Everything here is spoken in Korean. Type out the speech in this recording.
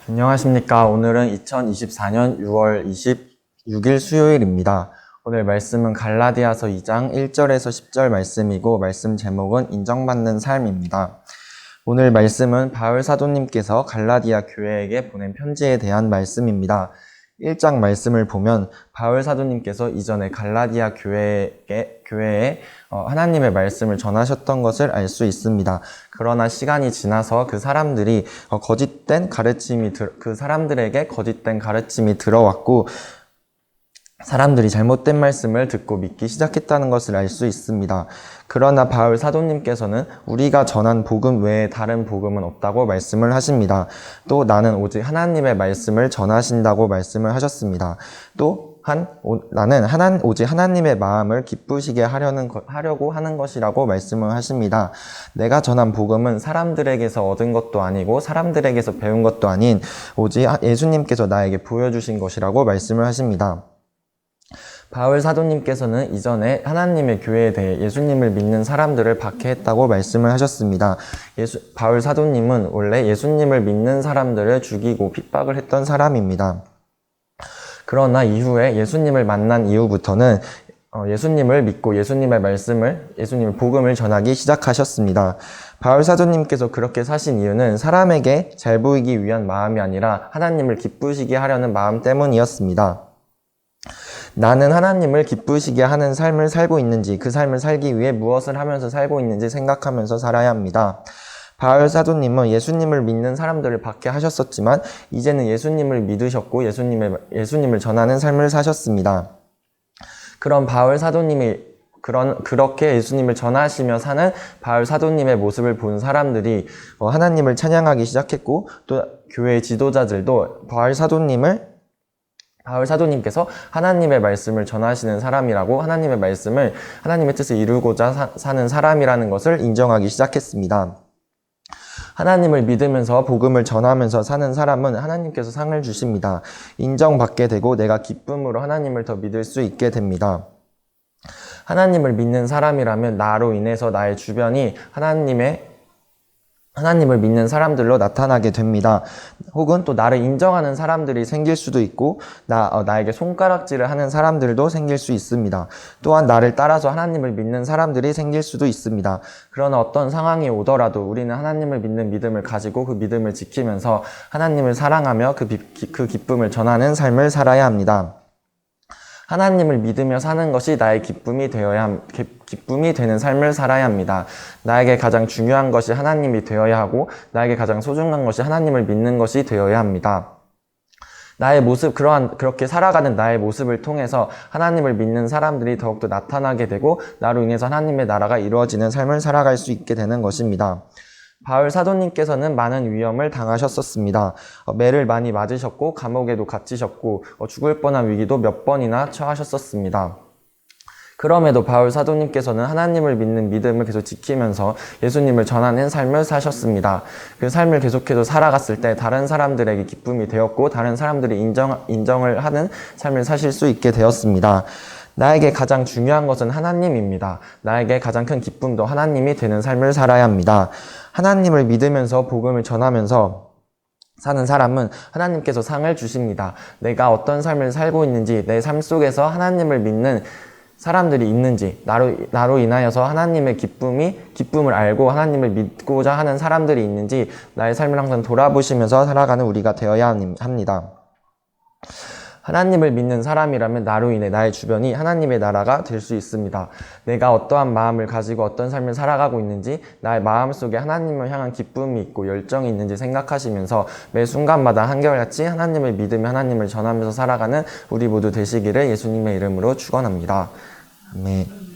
안녕하십니까. 오늘은 2024년 6월 26일 수요일입니다. 오늘 말씀은 갈라디아서 2장 1절에서 10절 말씀이고 말씀 제목은 인정받는 삶입니다. 오늘 말씀은 바울 사도님께서 갈라디아 교회에게 보낸 편지에 대한 말씀입니다. 1장 말씀을 보면 바울 사도님께서 이전에 갈라디아 교회에 하나님의 말씀을 전하셨던 것을 알 수 있습니다. 그러나 시간이 지나서 그 사람들이 그 사람들에게 거짓된 가르침이 들어왔고 사람들이 잘못된 말씀을 듣고 믿기 시작했다는 것을 알 수 있습니다. 그러나 바울 사도님께서는 우리가 전한 복음 외에 다른 복음은 없다고 말씀을 하십니다. 또 나는 오직 하나님의 말씀을 전하신다고 말씀을 하셨습니다. 또 나는 오직 하나님의 마음을 기쁘시게 하려고 하는 것이라고 말씀을 하십니다. 내가 전한 복음은 사람들에게서 얻은 것도 아니고 사람들에게서 배운 것도 아닌 오직 예수님께서 나에게 보여주신 것이라고 말씀을 하십니다. 바울 사도님께서는 이전에 하나님의 교회에 대해 예수님을 믿는 사람들을 박해했다고 말씀을 하셨습니다. 바울 사도님은 원래 예수님을 믿는 사람들을 죽이고 핍박을 했던 사람입니다. 그러나 이후에 예수님을 만난 이후부터는 예수님을 믿고 예수님의 복음을 전하기 시작하셨습니다. 바울 사도님께서 그렇게 사신 이유는 사람에게 잘 보이기 위한 마음이 아니라 하나님을 기쁘시게 하려는 마음 때문이었습니다. 나는 하나님을 기쁘시게 하는 삶을 살고 있는지, 그 삶을 살기 위해 무엇을 하면서 살고 있는지 생각하면서 살아야 합니다. 바울 사도님은 예수님을 믿는 사람들을 박해하셨었지만 이제는 예수님을 믿으셨고 예수님을 전하는 삶을 사셨습니다. 그런 바울 사도님이 그렇게 예수님을 전하시며 사는 바울 사도님의 모습을 본 사람들이 하나님을 찬양하기 시작했고 또 교회 지도자들도 바울 사도님께서 하나님의 말씀을 전하시는 사람이라고 하나님의 뜻을 이루고자 사는 사람이라는 것을 인정하기 시작했습니다. 하나님을 믿으면서 복음을 전하면서 사는 사람은 하나님께서 상을 주십니다. 인정받게 되고 내가 기쁨으로 하나님을 더 믿을 수 있게 됩니다. 하나님을 믿는 사람이라면 나로 인해서 나의 주변이 하나님을 믿는 사람들로 나타나게 됩니다. 혹은 또 나를 인정하는 사람들이 생길 수도 있고 나에게 손가락질을 하는 사람들도 생길 수 있습니다. 또한 나를 따라서 하나님을 믿는 사람들이 생길 수도 있습니다. 그러나 어떤 상황이 오더라도 우리는 하나님을 믿는 믿음을 가지고 그 믿음을 지키면서 하나님을 사랑하며 그 기쁨을 전하는 삶을 살아야 합니다. 하나님을 믿으며 사는 것이 나의 기쁨이 되는 삶을 살아야 합니다. 나에게 가장 중요한 것이 하나님이 되어야 하고 나에게 가장 소중한 것이 하나님을 믿는 것이 되어야 합니다. 그렇게 살아가는 나의 모습을 통해서 하나님을 믿는 사람들이 더욱더 나타나게 되고 나로 인해서 하나님의 나라가 이루어지는 삶을 살아갈 수 있게 되는 것입니다. 바울 사도님께서는 많은 위험을 당하셨었습니다. 매를 많이 맞으셨고 감옥에도 갇히셨고 죽을 뻔한 위기도 몇 번이나 처하셨었습니다. 그럼에도 바울 사도님께서는 하나님을 믿는 믿음을 계속 지키면서 예수님을 전하는 삶을 사셨습니다. 그 삶을 계속해서 살아갔을 때 다른 사람들에게 기쁨이 되었고 다른 사람들이 인정을 하는 삶을 사실 수 있게 되었습니다. 나에게 가장 중요한 것은 하나님입니다. 나에게 가장 큰 기쁨도 하나님이 되는 삶을 살아야 합니다. 하나님을 믿으면서 복음을 전하면서 사는 사람은 하나님께서 상을 주십니다. 내가 어떤 삶을 살고 있는지, 내 삶 속에서 하나님을 믿는 사람들이 있는지, 나로 인하여서 하나님의 기쁨을 알고 하나님을 믿고자 하는 사람들이 있는지 나의 삶을 항상 돌아보시면서 살아가는 우리가 되어야 합니다. 하나님을 믿는 사람이라면 나로 인해 나의 주변이 하나님의 나라가 될 수 있습니다. 내가 어떠한 마음을 가지고 어떤 삶을 살아가고 있는지 나의 마음속에 하나님을 향한 기쁨이 있고 열정이 있는지 생각하시면서 매 순간마다 한결같이 하나님을 믿으며 하나님을 전하면서 살아가는 우리 모두 되시기를 예수님의 이름으로 축원합니다. 아멘.